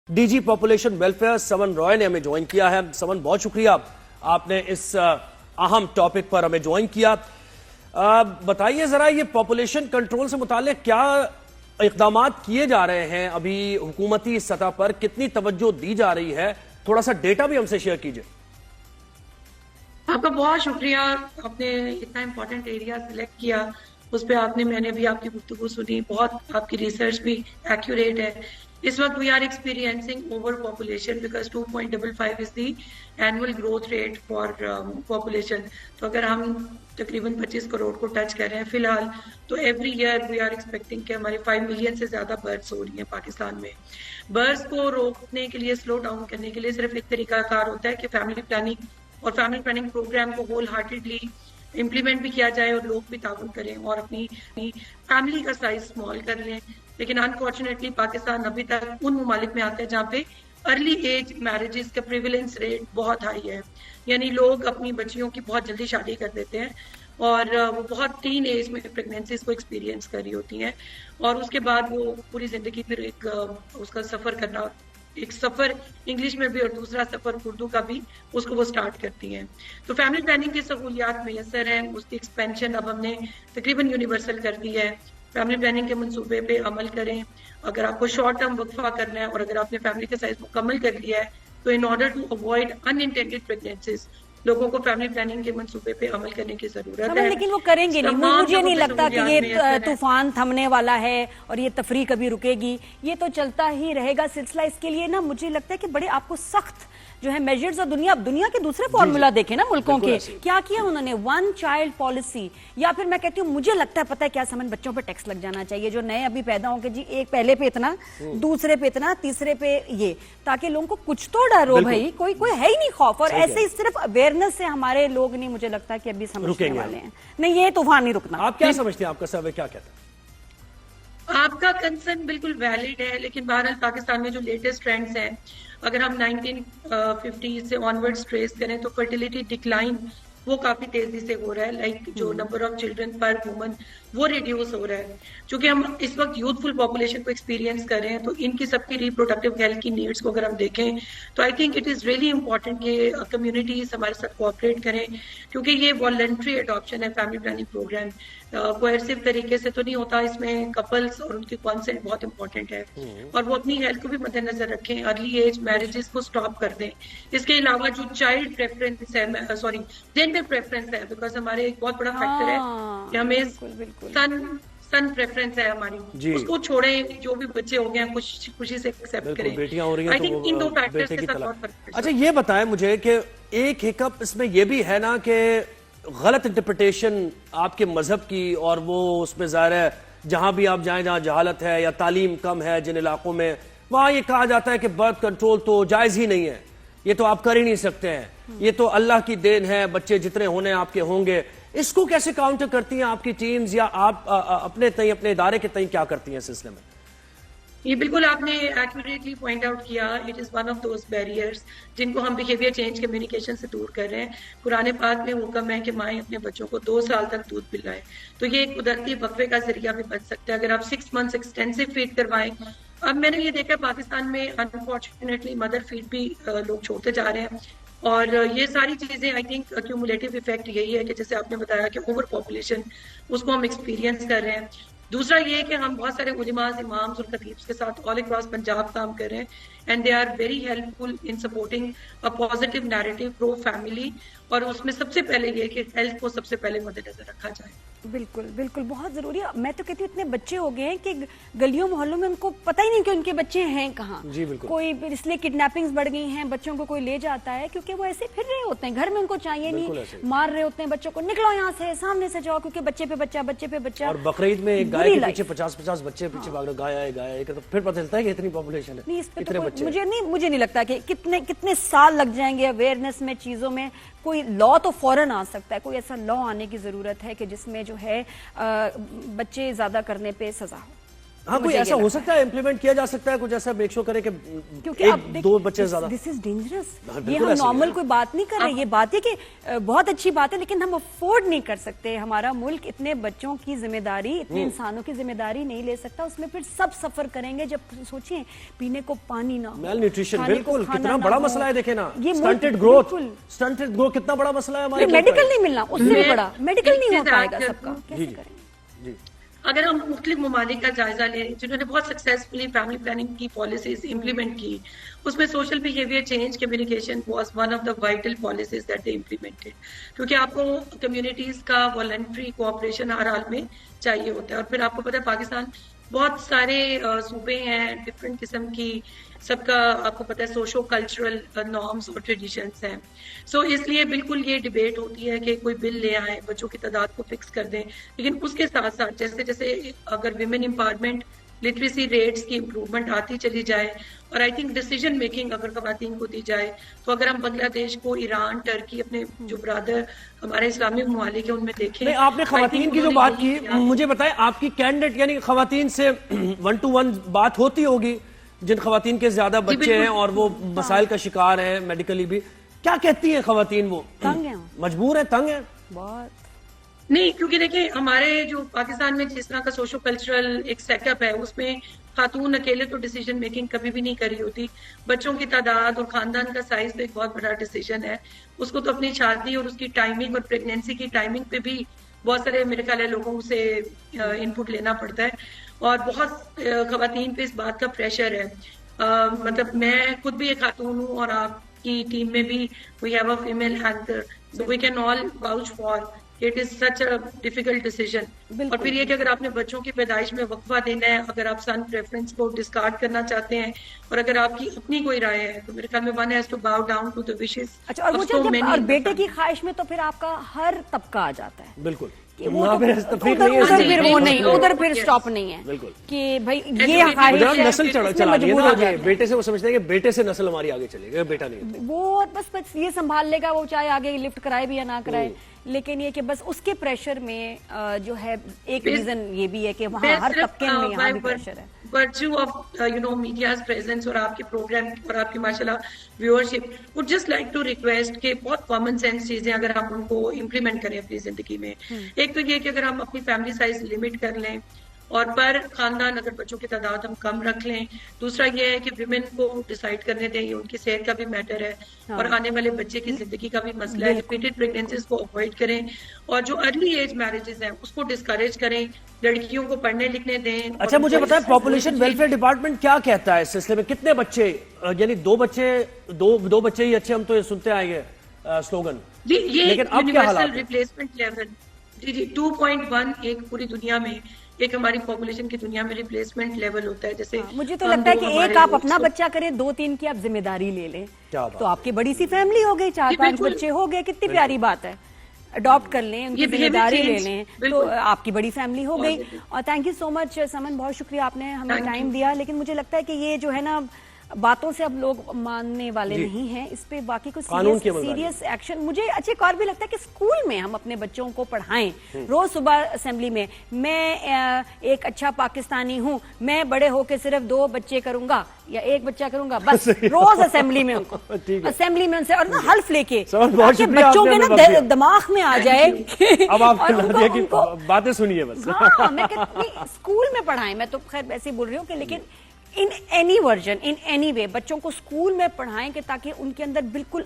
D G population welfare समन रॉय ने हमें join किया है। समन, बहुत शुक्रिया आपने इस अहम टॉपिक पर हमें ज्वाइन किया। बताइए जरा, ये पॉपुलेशन कंट्रोल से मुताल्लिक क्या इक़दामात किए जा रहे हैं अभी हुकूमती सतह पर, कितनी तवज्जो दी जा रही है, थोड़ा सा डेटा भी हमसे शेयर कीजिए। आपका बहुत शुक्रिया, आपने इतना इम्पोर्टेंट एरिया सिलेक्ट किया, उस पर मैंने भी आपकी गुफ्तगू सुनी, बहुत आपकी रिसर्च भी एक्यूरेट है। इस वक्त we are experiencing over population because 2.55 is the annual growth rate for population. तो अगर हम तकरीबन 25 करोड़ को टच कर रहे हैं फिलहाल, तो every year we are expecting कि हमारे 5 मिलियन से ज्यादा बर्थ्स हो रही हैं पाकिस्तान में। बर्थ्स को रोकने के लिए, स्लो डाउन करने के लिए सिर्फ एक तरीकाकार होता है कि फैमिली प्लानिंग और फैमिली प्लानिंग प्रोग्राम को होल हार्टेडली इम्प्लीमेंट भी किया जाए और लोग भी ताउन करें और अपनी फैमिली का साइज स्मॉल कर लें। लेकिन अनफॉर्चुनेटली पाकिस्तान अभी तक उन ममालिक में आता है जहाँ पे अर्ली एज मैरिजेस का प्रिविलेंस रेट बहुत हाई है, यानी लोग अपनी बच्चियों की बहुत जल्दी शादी कर देते हैं और वो बहुत टीन एज में प्रेगनेंसीज को एक्सपीरियंस कर रही होती हैं और उसके बाद वो पूरी जिंदगी फिर एक उसका सफर करना, एक सफर इंग्लिश में भी और दूसरा सफर उर्दू का भी, उसको वो स्टार्ट करती हैं। तो फैमिली प्लानिंग की सहूलियात मैसर हैं, उसकी एक्सपेंशन अब हमने तकरीबन यूनिवर्सल कर दी है। फैमिली प्लानिंग के मंसूबे पे अमल करें। अगर आपको शॉर्ट टर्म वक्फा करना है और अगर आपने फैमिली का साइज मुकम्मल कर लिया है, तो in order to avoid unintended pregnancies लोगों को फैमिली प्लानिंग के मंसूबे पे अमल करने की जरूरत है। लेकिन वो करेंगे नहीं, मुझे नहीं लगता कि ये तूफान थमने वाला है और ये तफरी कभी रुकेगी, ये तो चलता ही रहेगा सिलसिला। इसके लिए ना मुझे लगता है कि बड़े आपको सख्त जो है मेजर्स, और दुनिया के दूसरे फॉर्मूला देखे ना मुल्कों के, क्या किया उन्होंने, वन चाइल्ड पॉलिसी, या फिर मैं कहती हूँ मुझे लगता है पता है क्या समन, बच्चों पे टैक्स लग जाना चाहिए जो नए अभी पैदा होंगे जी, एक पहले पे इतना, दूसरे पे इतना, तीसरे पे ये, ताकि लोगों को कुछ तो डर हो भाई, कोई है ही नहीं खौफ। और ऐसे ही सिर्फ अवेयरनेस से हमारे लोग नहीं, मुझे लगता है कि अभी समझने वाले हैं नहीं, ये तूफान नहीं रुकना। आप क्या समझते हैं, आपका सर्वे क्या कहता है? आपका कंसर्न बिल्कुल वैलिड है, लेकिन बहरहाल पाकिस्तान में जो लेटेस्ट ट्रेंड्स हैं, अगर हम 1950 से ऑनवर्ड्स ट्रेस करें तो फर्टिलिटी डिक्लाइन वो काफी तेजी से हो रहा है। लाइक जो नंबर ऑफ चिल्ड्रन पर वुमन वो रिड्यूस हो रहा है। चूंकि हम इस वक्त यूथफुल पॉपुलेशन को एक्सपीरियंस कर रहे हैं, तो इनकी सबकी रिप्रोडक्टिव हेल्थ की नीड्स को अगर हम देखें तो I think it is really important कि कम्युनिटीज हमारे साथ कोऑपरेट करें, क्योंकि ये वॉलंटरी अडॉप्शन है फैमिली प्लानिंग प्रोग्राम, कोएर्सिव तरीके से तो नहीं होता। इसमें कपल्स और उनकी कंसेंट बहुत इंपॉर्टेंट है और वो अपनी हेल्थ को भी मद्देनजर रखें, अर्ली एज मैरिजेस को स्टॉप कर दें। इसके अलावा जो चाइल्ड प्रेफरेंस है, सॉरी जेंडर प्रेफरेंस है, बिकॉज हमारे एक बहुत बड़ा फैक्टर है कि हमें सन प्रेफरेंस है हमारी, उसको छोड़ें, जो भी बच्चे हो गए हैं खुशी से एक्सेप्ट करें। बेटियां हो रही हैं तो इन दो फैक्टर्स के साथ बहुत फर्क है। अच्छा, ये बताएं मुझे कि एक हिकअप इसमें ये भी है ना कि गलत इंटरप्रिटेशन आपके मजहब की, और वो उसमें ज़ाहिर है जहां भी आप जाएं जहां जहालत है या तालीम कम है जिन इलाकों में, वहां ये कहा जाता है कि बर्थ कंट्रोल तो जायज ही नहीं है, ये तो आप कर ही नहीं सकते हैं, ये तो अल्लाह की देन है, बच्चे जितने होने आपके होंगे। इसको कैसे काउंटर करती हैं आपकी टीम्स, या आप अपने इदारे के तय क्या करती हैं इस सिलसिले में? ये बिल्कुल आपने एक्यूरेटली पॉइंट आउट किया, it is one of those barriers जिनको हम बिहेवियर चेंज कम्युनिकेशन से दूर कर रहे हैं। कुरान पाक में हुक्म है कि माएँ अपने बच्चों को 2 साल तक दूध पिलाएं, तो ये एक कुदरती वक्फे का जरिया भी बन सकता है अगर आप 6 मंथ्स एक्सटेंसिव फीड करवाएं। अब मैंने ये देखा पाकिस्तान में अनफॉर्चुनेटली मदर फीड भी लोग छोड़ते जा रहे हैं, और ये सारी चीजें आई थिंक क्यूमुलेटिव इफेक्ट यही है कि जैसे आपने बताया कि ओवर पॉपुलेशन उसको हम एक्सपीरियंस कर रहे हैं। दूसरा ये है कि हम बहुत सारे उलिमास, इमाम्स और खतीब्स के साथ ऑल अक्रॉस पंजाब काम कर रहे हैं, and they are very helpful in supporting a positive narrative pro family, और उसमें सबसे पहले ये कि हेल्थ को सबसे पहले मद्देनजर रखा जाए। बिल्कुल बिल्कुल, बहुत जरूरी है। मैं तो कहती हूँ इतने बच्चे हो गए हैं कि गलियों मोहल्लों में उनको पता ही नहीं कि उनके बच्चे हैं कहाँ। कोई इसलिए किडनैपिंग्स बढ़ गई हैं, बच्चों को कोई ले जाता है क्योंकि वो ऐसे फिर रहे होते हैं, घर में उनको चाहिए नहीं, मार रहे होते हैं बच्चों को, निकलो यहाँ से, सामने से जाओ, क्योंकि बच्चे पे बच्चा। और बकरीद में एक गाय के पीछे 50-50 बच्चे पीछे भाग रहे, गाय, तो फिर पता चलता है कि इतनी पॉपुलेशन है, इतने बच्चे। मुझे नहीं लगता कि कितने साल लग जाएंगे अवेयरनेस में, चीजों में। कोई लॉ तो फौरन आ सकता है, कोई ऐसा लॉ आने की जरूरत है कि जिसमें जो है बच्चे ज्यादा करने पे सजा हो। ہاں کوئی ایسا ہو سکتا ہے امپلیمنٹ کیا جا سکتا ہے کچھ ایسا میک شور کرے کہ کیونکہ ایک دو بچے زیادہ. دس از ڈینجرس. یہ ہم نارمل کوئی بات نہیں کر رہے, یہ بات ہے کہ بہت اچھی بات ہے لیکن ہم افورڈ نہیں کر سکتے. ہمارا ملک اتنے بچوں کی ذمہ داری, اتنے انسانوں کی ذمہ داری نہیں لے سکتا. اس میں پھر سب سفر کریں گے. جب سوچیں پینے کو پانی نہ ہو, میل نیوٹریشن بالکل کتنا بڑا مسئلہ ہے. دیکھیں نا یہ سٹنٹڈ گروتھ کتنا بڑا مسئلہ ہے ہمارے. میڈیکل نہیں ملنا, اس سے بھی بڑا میڈیکل نہیں ہو پائے گا سب کا. کیسے کریں؟ اگر ہم مختلف ممالک کا جائزہ لیں جنہوں نے بہت سکسیسفلی فیملی پلاننگ کی پالیسیز امپلیمنٹ کی, اس میں social behaviour change communication was one of the vital policies that they implemented. کیونکہ آپ کو کمیونٹیز کا والنٹری کوآپریشن ہر حال میں چاہیے ہوتا ہے. اور پھر آپ کو پتہ ہے پاکستان بہت سارے صوبے ہیں ڈفرینٹ قسم کی, سب کا آپ کو پتہ ہے سوشو کلچرل نارمس اور ٹریڈیشنس ہیں. سو اس لیے بالکل یہ ڈیبیٹ ہوتی ہے کہ کوئی بل لے آئیں, بچوں کی تعداد کو فکس کر دیں, لیکن اس کے ساتھ ساتھ جیسے جیسے اگر ویمن امپاورمنٹ لٹریسی ریٹس کی امپروومنٹ آتی چلی جائے, اور آئی تھنک ڈیسیجن میکنگ اگر خواتین کو دی جائے, تو اگر ہم بنگلہ دیش کو, ایران, ٹرکی, اپنے جو برادر ہمارے اسلامی ممالک ہیں ان میں دیکھیں. آپ نے خواتین کی جو بات کی, مجھے بتائیں آپ کی کینڈیڈیٹ یعنی خواتین سے 1-to-1 بات ہوتی ہوگی, جن خواتین کے زیادہ بچے ہیں اور وہ مسائل کا شکار ہیں میڈیکلی بھی, کیا کہتی ہیں خواتین؟ وہ تنگ ہیں, مجبور ہیں, تنگ ہیں بہت. نہیں, کیونکہ دیکھیں ہمارے جو پاکستان میں جس طرح کا سوشو کلچرل ایک سیٹ اپ ہے, اس میں خاتون اکیلے تو ڈیسیجن میکنگ کبھی بھی نہیں کری ہوتی. بچوں کی تعداد اور خاندان کا سائز تو ایک بہت بڑا ڈیسیجن ہے. اس کو تو اپنی شادی اور اس کی ٹائمنگ اور پریگنینسی کی ٹائمنگ پہ بھی بہت سارے میرے خیال ہے لوگوں سے انپٹ لینا پڑتا ہے, اور بہت خواتین پہ اس بات کا پریشر ہے. مطلب میں خود بھی ایک خاتون ہوں, اور آپ کی ٹیم میں بھی we have a female anchor, so we can all vouch for it is such a difficult decision. اور پھر یہ کہ اگر آپ نے بچوں کی پیدائش میں وقفہ دینا ہے, اگر آپ سن پریفرنس کو ڈسکارڈ کرنا چاہتے ہیں, اور اگر آپ کی اپنی کوئی رائے ہے, تو میرے خیال میں one has to bow down to the wishes. اچھا, اور مجھے اور بیٹے کی خواہش میں تو پھر آپ کا ہر طبقہ آ جاتا ہے. بالکل, ادھر پھر اسٹاپ نہیں ہے کہ بھائی یہ نسل چلا گیا, بیٹے سے وہ سمجھتے ہیں کہ بیٹے سے نسل ہماری آگے چلے گی, بیٹا نہیں, وہ بس یہ سنبھال لے گا, وہ چاہے آگے لفٹ کرائے بھی یا نہ کرائے. لیکن یہ کہ بس اس کے پریشر میں جو ہے ایک ریزن یہ بھی ہے کہ وہاں ہر طبقے میں یہاں بھی پریشر ہے. virtue of میڈیاز presence اور آپ کے پروگرام اور آپ کی ماشاءاللہ viewership, would just like to request کہ بہت کامن سینس چیزیں اگر آپ ان کو امپلیمنٹ کریں اپنی زندگی میں. ایک تو یہ کہ اگر ہم اپنی فیملی سائز لمٹ کر لیں, اور پر خاندان اگر بچوں کی تعداد ہم کم رکھ لیں. دوسرا یہ ہے کہ ویمن کو ڈیسائیڈ کرنے دیں, یہ ان کی صحت کا بھی میٹر ہے, اور آنے والے بچے کی زندگی کا بھی مسئلہ ہے. ریپیٹڈ پریگننسیز کو اوائڈ کریں, اور جو ارلی ایج میرجز ہیں اس کو ڈسکریج کریں, لڑکیوں کو پڑھنے لکھنے دیں. اچھا مجھے بتائیں پاپولیشن ویلفیئر ڈپارٹمنٹ کیا کہتا ہے اس سلسلے میں؟ کتنے بچے, یعنی دو بچے ہی اچھے, ہم تو یہ سنتے آئے گے سلوگن, لیکن اب کیا حالات ہے؟ ریپلیسمنٹ لیول 2.1 ایک پوری دنیا میں, ایک ہماری پاپولیشن کی دنیا میں ریپلیسمنٹ لیول ہوتا ہے. جیسے مجھے تو لگتا ہے کہ ایک آپ اپنا بچہ کریں, 2-3 کی آپ ذمہ داری لے لیں, تو آپ کی بڑی سی فیملی ہو گئی, 4-5 بچے ہو گئے, کتنی پیاری بات ہے. اڈاپٹ کر لیں, ان کی ذمہ داری لے لیں, تو آپ کی بڑی فیملی ہو گئی. اور تھینک یو سو مچ سمن, بہت شکریہ آپ نے ہمیں ٹائم دیا. لیکن مجھے لگتا ہے کہ یہ جو ہے نا باتوں سے اب لوگ ماننے والے نہیں ہیں, اس پہ باقی کچھ سیریس ایکشن. مجھے اچھا ایک اور بھی لگتا ہے کہ اسکول میں ہم اپنے بچوں کو پڑھائیں, روز صبح اسمبلی میں میں ایک اچھا پاکستانی ہوں, میں بڑے ہو کے صرف 2 بچے کروں گا یا 1 بچہ کروں گا, بس روز اسمبلی میں ان کو اسمبلی میں ان سے اور نا حلف لے کے بچوں کے نا دماغ میں آ جائے. اب آپ باتیں سنیے بس. ہاں میں اسکول میں پڑھائیں, میں تو خیر ایسے ہی بول رہی ہوں کہ لیکن in any version, in any way بچوں کو اسکول میں پڑھائیں, کہ تاکہ ان کے اندر بالکل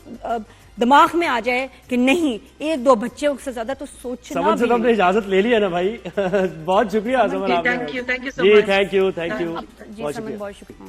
دماغ میں آ جائے کہ نہیں 1-2 بچوں سے زیادہ تو سوچنا. سمن سے ہم نے اجازت لے لی ہے نا بھائی, بہت شکریہ سمن, آپ نے. تھینک یو جی, تھینک یو, بہت شکریہ.